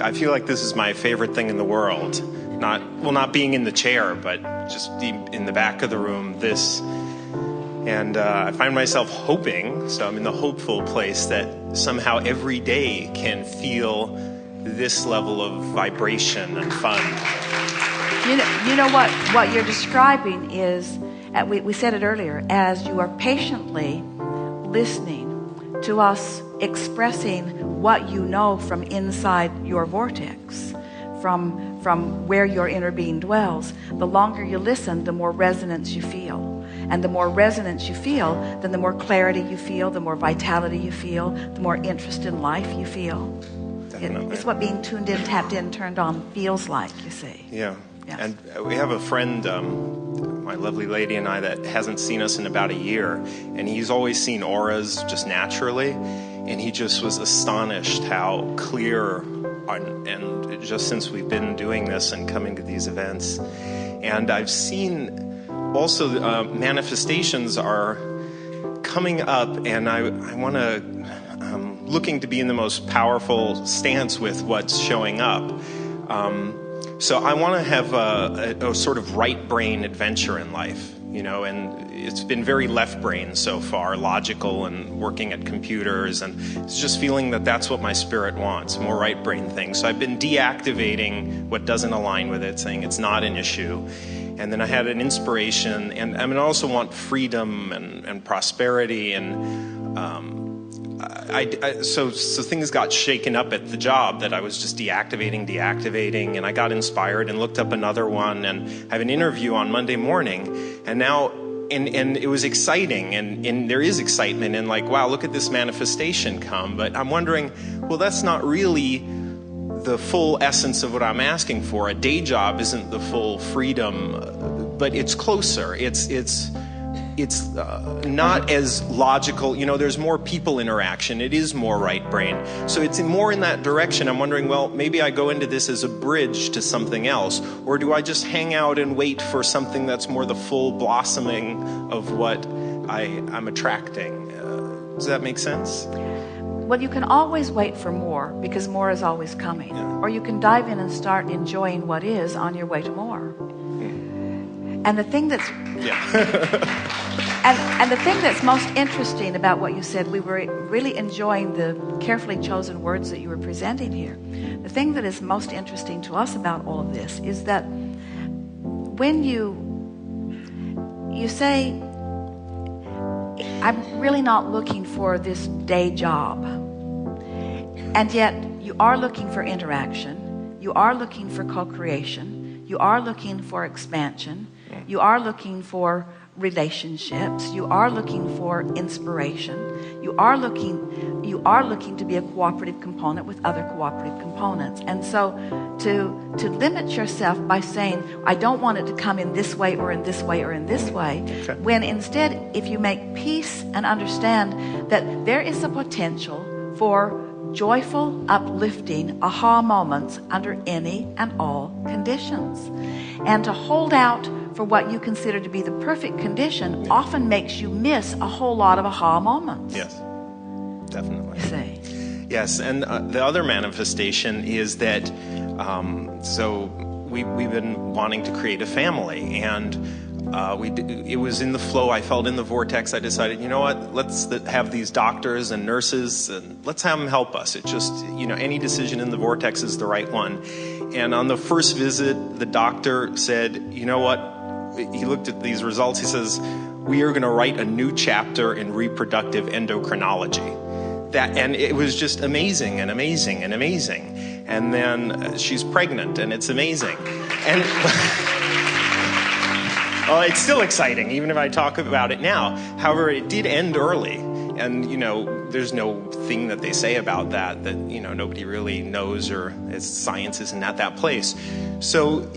I feel like this is my favorite thing in the world. Not being in the chair, but just in the back of the room, this. And I find myself hoping, so I'm in the hopeful place, that somehow every day can feel this level of vibration and fun. You know what you're describing is, we said it earlier, as you are patiently listening to us expressing what you know from inside your vortex, from where your inner being dwells. The longer you listen, the more resonance you feel. And the more resonance you feel, then the more clarity you feel, the more vitality you feel, the more interest in life you feel. It's what being tuned in, tapped in, turned on feels like, you see. Yeah. Yes. And we have a friend, my lovely lady and I, that hasn't seen us in about a year. And he's always seen auras just naturally. And he just was astonished how clear, and just since we've been doing this and coming to these events. And I've seen also manifestations are coming up, and I want to, looking to be in the most powerful stance with what's showing up. So I want to have a sort of right brain adventure in life, and it's been very left brain so far, logical and working at computers, and it's just feeling that that's what my spirit wants, more right brain things. So I've been deactivating what doesn't align with it, saying it's not an issue. And then I had an inspiration, and I also want freedom and prosperity, and so things got shaken up at the job that I was just deactivating, and I got inspired and looked up another one, and I have an interview on Monday morning, and now, and it was exciting, and there is excitement, and like, wow, look at this manifestation come, but I'm wondering, well, that's not really the full essence of what I'm asking for. A day job isn't the full freedom, but it's closer. It's not as logical. There's more people interaction. It is more right brain. So it's more in that direction. I'm wondering, well, maybe I go into this as a bridge to something else, or do I just hang out and wait for something that's more the full blossoming of what I'm attracting? Does that make sense? Well, you can always wait for more, because more is always coming. Yeah. Or you can dive in and start enjoying what is on your way to more. And the thing that's and the thing that's most interesting about what you said, we were really enjoying the carefully chosen words that you were presenting here. The thing that is most interesting to us about all of this is that when you say, I'm really not looking for this day job, and yet you are looking for interaction, you are looking for co-creation, you are looking for expansion, you are looking for relationships, you are looking for inspiration, you are looking to be a cooperative component with other cooperative components. And so to limit yourself by saying, I don't want it to come in this way or in this way or in this way, okay. When instead, if you make peace and understand that there is a potential for joyful, uplifting aha moments under any and all conditions, and to hold out for what you consider to be the perfect condition often makes you miss a whole lot of aha moments. Yes, definitely. You see? Yes, and the other manifestation is that so we've been wanting to create a family, and it was in the flow. I felt in the vortex. I decided, you know what, let's have these doctors and nurses, and let's have them help us. It just, any decision in the vortex is the right one. And on the first visit, the doctor said, you know what, he looked at these results. He says, we are going to write a new chapter in reproductive endocrinology. And it was just amazing and amazing and amazing. And then she's pregnant, and it's amazing. And well, it's still exciting, even if I talk about it now. However, it did end early. And, there's no thing that they say about that nobody really knows, or science isn't at that place. So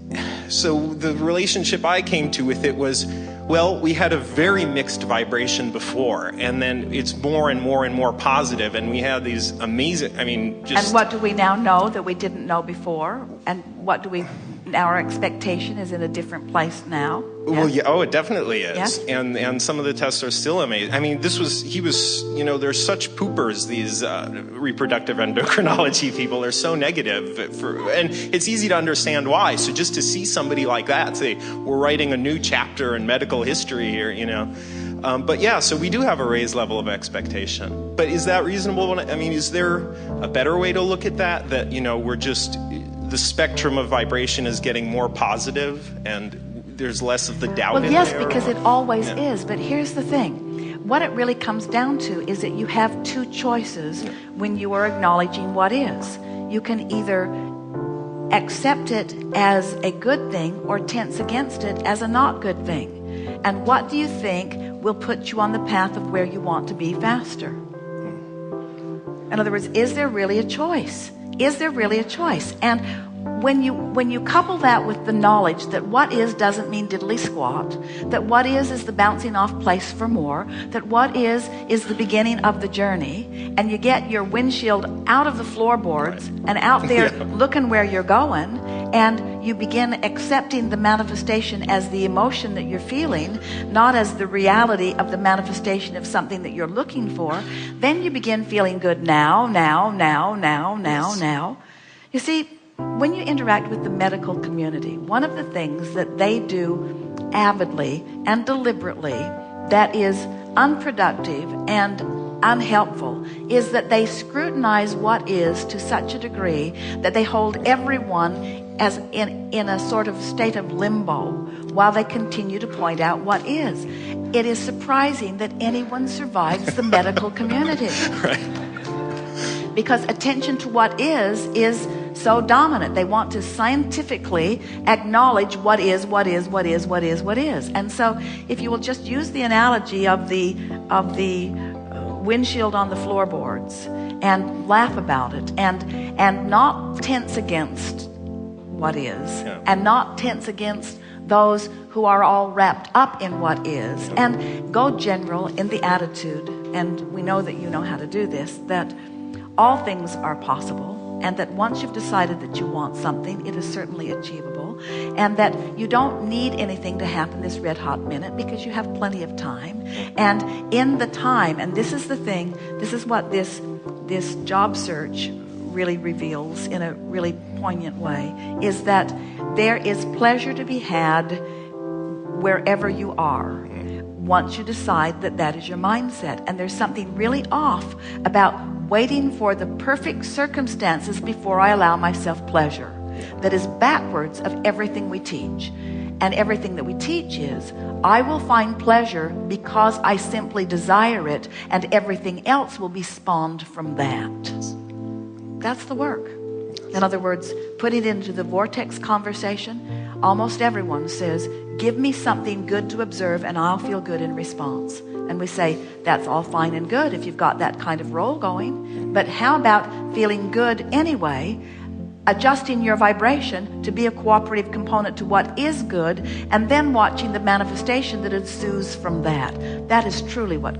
the relationship I came to with it was, well, we had a very mixed vibration before, and then it's more and more and more positive, and we had these amazing, And what do we now know that we didn't know before? And what do we, our expectation is in a different place now. Well, Yes? yeah, oh, it definitely is. Yeah. And some of the tests are still amazing. I mean, he was, there's such poopers, these reproductive endocrinology people are so negative. And it's easy to understand why. So just to see somebody like that say, we're writing a new chapter in medical history here, But yeah, so we do have a raised level of expectation. But is that reasonable? I mean, is there a better way to look at that? That, we're just, the spectrum of vibration is getting more positive and there's less of the doubt Well, in yes, there? because it always is. But here's the thing. What it really comes down to is that you have two choices when you are acknowledging what is. You can either accept it as a good thing or tense against it as a not good thing. And what do you think will put you on the path of where you want to be faster? In other words, is there really a choice? Is there really a choice? And when you couple that with the knowledge that what is doesn't mean diddly squat, that what is the bouncing off place for more, that what is the beginning of the journey, and you get your windshield out of the floorboards and out there looking where you're going, and you begin accepting the manifestation as the emotion that you're feeling, not as the reality of the manifestation of something that you're looking for, then you begin feeling good now. You see, when you interact with the medical community, one of the things that they do avidly and deliberately that is unproductive and unhelpful is that they scrutinize what is to such a degree that they hold everyone as in a sort of state of limbo while they continue to point out what is. It is surprising that anyone survives the medical community. Right. Because attention to what is so dominant. They want to scientifically acknowledge what is. And so if you will just use the analogy of the windshield on the floorboards and laugh about it and not tense against what is and not tense against those who are all wrapped up in what is, and go general in the attitude, and we know that you know how to do this, that all things are possible, and that once you've decided that you want something, it is certainly achievable, and that you don't need anything to happen this red hot minute because you have plenty of time. And in the time, and this is the thing, this is what this job search really reveals in a really poignant way, is that there is pleasure to be had wherever you are once you decide that that is your mindset. And there's something really off about waiting for the perfect circumstances before I allow myself pleasure. That is backwards of everything we teach. And everything that we teach is, I will find pleasure because I simply desire it, and everything else will be spawned from that. That's the work. In other words, put it into the vortex conversation. Almost everyone says, give me something good to observe and I'll feel good in response. And we say, that's all fine and good if you've got that kind of role going. But how about feeling good anyway, adjusting your vibration to be a cooperative component to what is good, and then watching the manifestation that ensues from that. That is truly what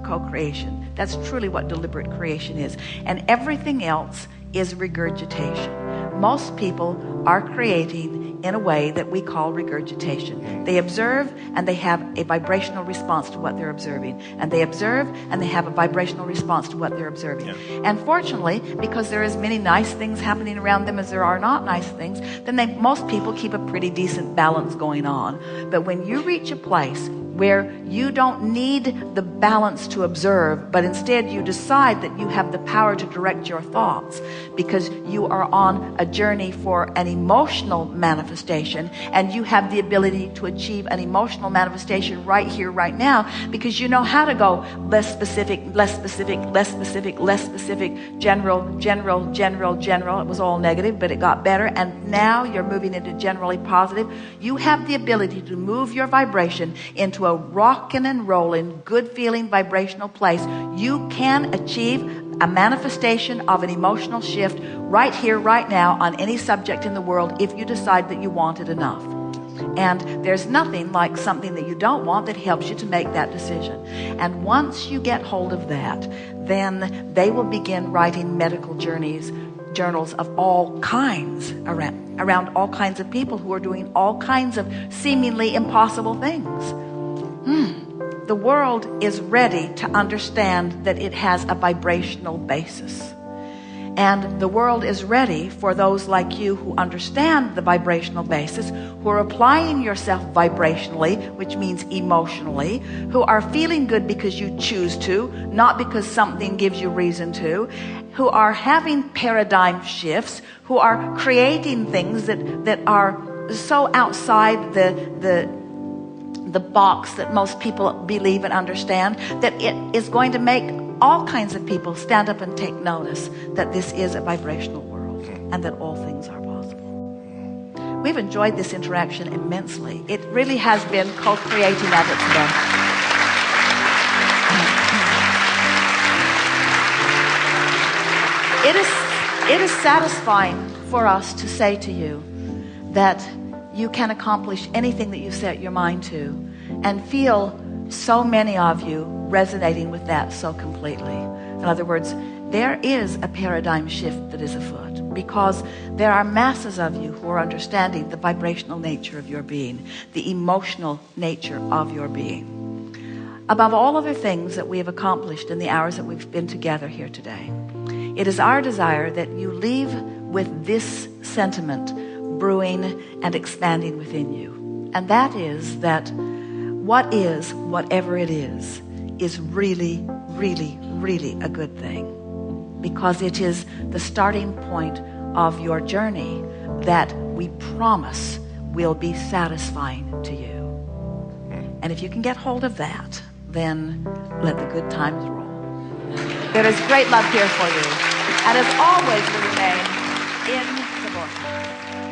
co-creation, that's truly what deliberate creation is. And everything else is regurgitation. Most people are creating in a way that we call regurgitation. They observe and they have a vibrational response to what they're observing. And they observe and they have a vibrational response to what they're observing. And fortunately, because there is many nice things happening around them as there are not nice things, then most people keep a pretty decent balance going on. But when you reach a place where you don't need the balance to observe, but instead you decide that you have the power to direct your thoughts because you are on a journey for an emotional manifestation, and you have the ability to achieve an emotional manifestation right here, right now, because you know how to go less specific, general. It was all negative, but it got better, and now you're moving into generally positive. You have the ability to move your vibration into a rocking and rolling, good feeling vibrational place. You can achieve a manifestation of an emotional shift right here, right now, on any subject in the world if you decide that you want it enough. And there's nothing like something that you don't want that helps you to make that decision. And once you get hold of that, then they will begin writing medical journeys journals of all kinds around all kinds of people who are doing all kinds of seemingly impossible things. The world is ready to understand that it has a vibrational basis. And the world is ready for those like you who understand the vibrational basis, who are applying yourself vibrationally, which means emotionally, who are feeling good because you choose to, not because something gives you reason to, who are having paradigm shifts, who are creating things that are so outside the box that most people believe and understand, that it is going to make all kinds of people stand up and take notice that this is a vibrational world and that all things are possible. We've enjoyed this interaction immensely. It really has been co-creating at its best. It is satisfying for us to say to you that you can accomplish anything that you set your mind to, and feel so many of you resonating with that so completely. In other words, there is a paradigm shift that is afoot, because there are masses of you who are understanding the vibrational nature of your being, the emotional nature of your being. Above all other things that we have accomplished in the hours that we've been together here today, it is our desire that you leave with this sentiment brewing and expanding within you. And that is that what is, whatever it is really, really, really a good thing. Because it is the starting point of your journey that we promise will be satisfying to you. And if you can get hold of that, then let the good times roll. There is great love here for you. And as always, we remain in the vortex.